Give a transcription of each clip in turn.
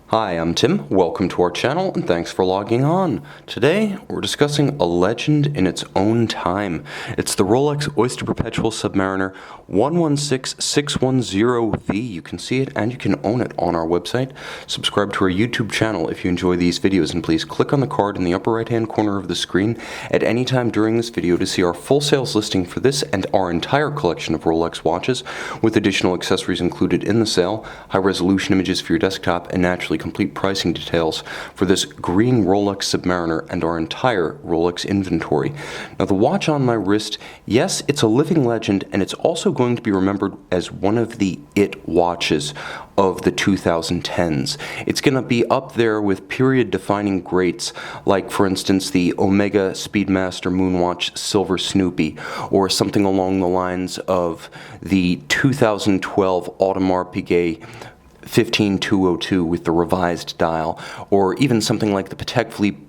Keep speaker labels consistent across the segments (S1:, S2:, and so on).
S1: Hi, I'm Tim. Welcome to our channel and thanks for logging on. Today, we're discussing a legend in its own time. It's the Rolex Oyster Perpetual Submariner 116610V. You can see it and you can own it on our website. Subscribe to our YouTube channel if you enjoy these videos, and please click on the card in the upper right hand corner of the screen at any time during this video to see our full sales listing for this and our entire collection of Rolex watches, with additional accessories included in the sale, high resolution images for your desktop, and naturally complete pricing details for this green Rolex Submariner and our entire Rolex inventory. Now, the watch on my wrist, yes, it's a living legend, and it's also going to be remembered as one of the it watches of the 2010s. It's going to be up there with period-defining greats like, for instance, the Omega Speedmaster Moonwatch Silver Snoopy, or something along the lines of the 2012 Audemars Piguet 15202 with the revised dial, or even something like the Patek Philippe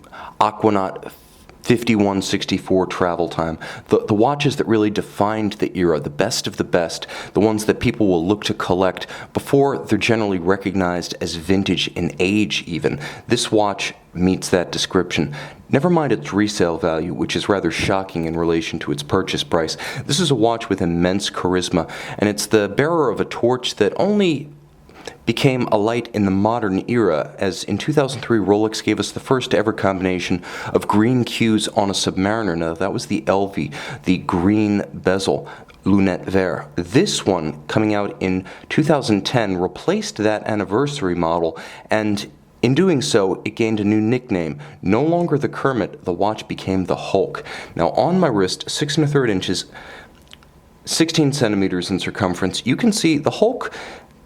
S1: Aquanaut 5164 travel time. The watches that really defined the era, the best of the best, the ones that people will look to collect before they're generally recognized as vintage in age even. This watch meets that description. Never mind its resale value, which is rather shocking in relation to its purchase price. This is a watch with immense charisma, and it's the bearer of a torch that only became a light in the modern era, as in 2003 Rolex gave us the first ever combination of green cues on a Submariner. Now, that was the LV, the green bezel, lunette vert. This one, coming out in 2010, replaced that anniversary model, and in doing so, it gained a new nickname. No longer the Kermit, the watch became the Hulk. Now, on my wrist, 6 1/3 inches, 16 centimeters in circumference, you can see the Hulk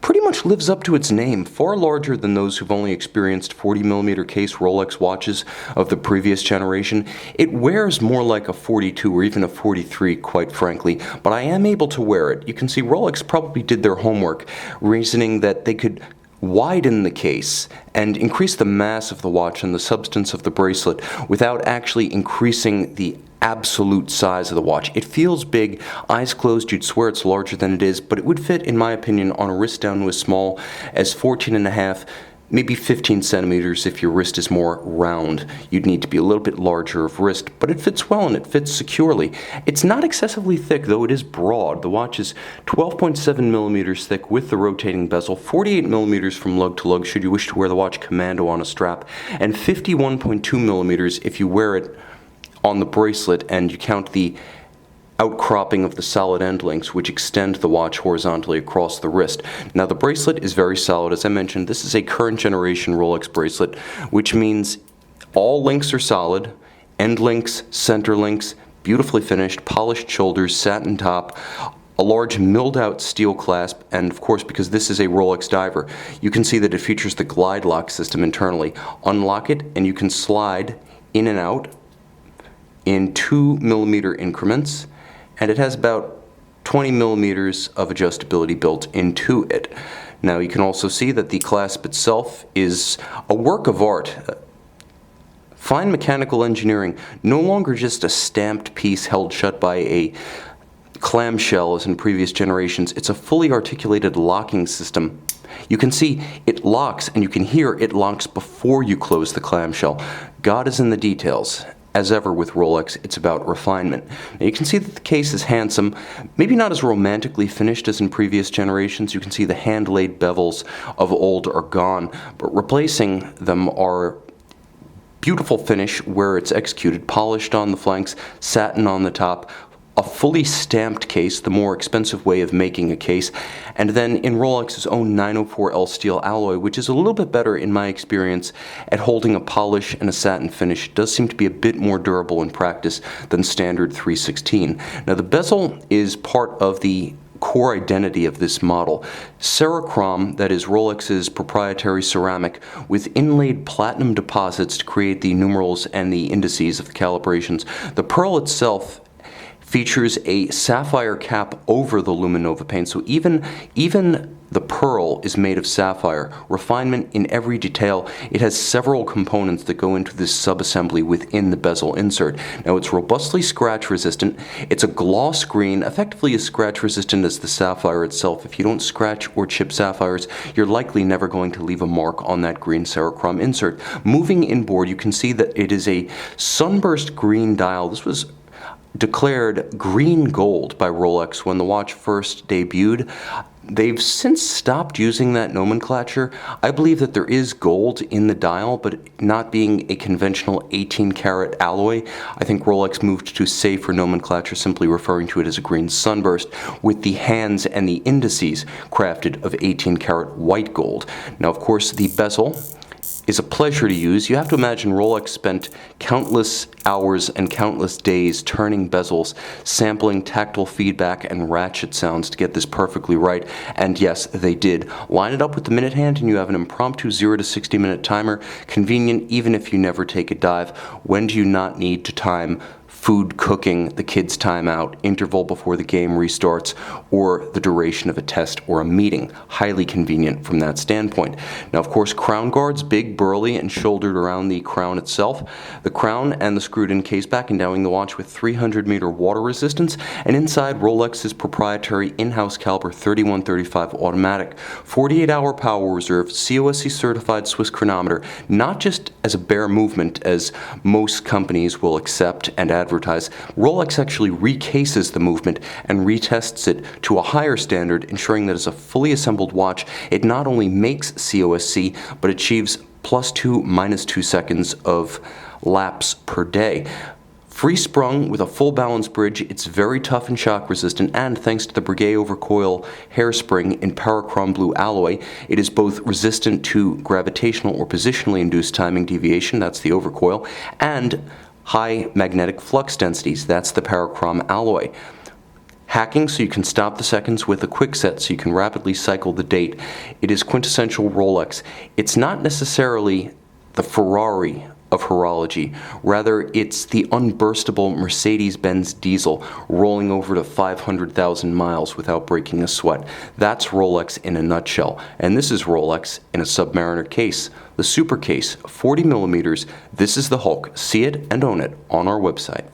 S1: pretty much lives up to its name, far larger than those who've only experienced 40mm case Rolex watches of the previous generation. It wears more like a 42 or even a 43, quite frankly, but I am able to wear it. You can see Rolex probably did their homework, reasoning that they could widen the case and increase the mass of the watch and the substance of the bracelet without actually increasing the absolute size of the watch. It feels big. Eyes closed, you'd swear it's larger than it is, but it would fit, in my opinion, on a wrist down to as small as 14.5, maybe 15 centimeters if your wrist is more round. You'd need to be a little bit larger of wrist, but it fits well and it fits securely. It's not excessively thick, though it is broad. The watch is 12.7 millimeters thick with the rotating bezel, 48 millimeters from lug to lug should you wish to wear the watch commando on a strap, and 51.2 millimeters if you wear it on the bracelet and you count the outcropping of the solid end links, which extend the watch horizontally across the wrist. Now, the bracelet is very solid. As I mentioned, this is a current generation Rolex bracelet, which means all links are solid, end links, center links, beautifully finished, polished shoulders, satin top, a large milled out steel clasp, and of course, because this is a Rolex diver, you can see that it features the glide lock system internally. Unlock it and you can slide in and out in 2mm increments, and it has about 20 millimeters of adjustability built into it. Now, you can also see that the clasp itself is a work of art. Fine mechanical engineering, no longer just a stamped piece held shut by a clamshell as in previous generations. It's a fully articulated locking system. You can see it locks, and you can hear it locks before you close the clamshell. God is in the details. As ever with Rolex, it's about refinement. Now, you can see that the case is handsome, maybe not as romantically finished as in previous generations. You can see the hand-laid bevels of old are gone, but replacing them are beautiful finish where it's executed, polished on the flanks, satin on the top, a fully stamped case, the more expensive way of making a case, and then in Rolex's own 904L steel alloy, which is a little bit better in my experience at holding a polish and a satin finish. It does seem to be a bit more durable in practice than standard 316. Now, the bezel is part of the core identity of this model. Cerachrom, that is Rolex's proprietary ceramic, with inlaid platinum deposits to create the numerals and the indices of the calibrations. The pearl itself features a sapphire cap over the Luminova pane. So even the pearl is made of sapphire. Refinement in every detail. It has several components that go into this subassembly within the bezel insert. Now it's robustly scratch resistant. It's a gloss green, effectively as scratch resistant as the sapphire itself. If you don't scratch or chip sapphires, you're likely never going to leave a mark on that green Cerachrom insert. Moving inboard, you can see that it is a sunburst green dial. This was declared green gold by Rolex when the watch first debuted. They've since stopped using that nomenclature. I believe that there is gold in the dial, but not being a conventional 18-karat alloy, I think Rolex moved to safer nomenclature, simply referring to it as a green sunburst, with the hands and the indices crafted of 18-karat white gold. Now, of course, the bezel is a pleasure to use. You have to imagine Rolex spent countless hours and countless days turning bezels, sampling tactile feedback and ratchet sounds to get this perfectly right, and yes, they did. Line it up with the minute hand and you have an impromptu 0 to 60 minute timer, convenient even if you never take a dive. When do you not need to time food cooking, the kids' timeout, interval before the game restarts, or the duration of a test or a meeting? Highly convenient from that standpoint. Now, of course, crown guards, big, burly, and shouldered around the crown itself. The crown and the screwed-in caseback endowing the watch with 300-meter water resistance, and inside Rolex's proprietary in-house caliber 3135 automatic, 48-hour power reserve, COSC certified Swiss chronometer, not just as a bare movement as most companies will accept and advertise. Rolex actually recases the movement and retests it to a higher standard, ensuring that as a fully assembled watch, it not only makes COSC, but achieves +2, -2 seconds of lapse per day. Free sprung with a full balance bridge, it's very tough and shock resistant, and thanks to the Breguet overcoil hairspring in Parachrom blue alloy, it is both resistant to gravitational or positionally induced timing deviation, that's the overcoil, and high magnetic flux densities, that's the Parachrom alloy. Hacking, so you can stop the seconds with a quick set so you can rapidly cycle the date. It is quintessential Rolex. It's not necessarily the Ferrari of horology. Rather, it's the unburstable Mercedes-Benz diesel rolling over to 500,000 miles without breaking a sweat. That's Rolex in a nutshell. And this is Rolex in a Submariner case. The Super Case, 40 millimeters. This is the Hulk. See it and own it on our website.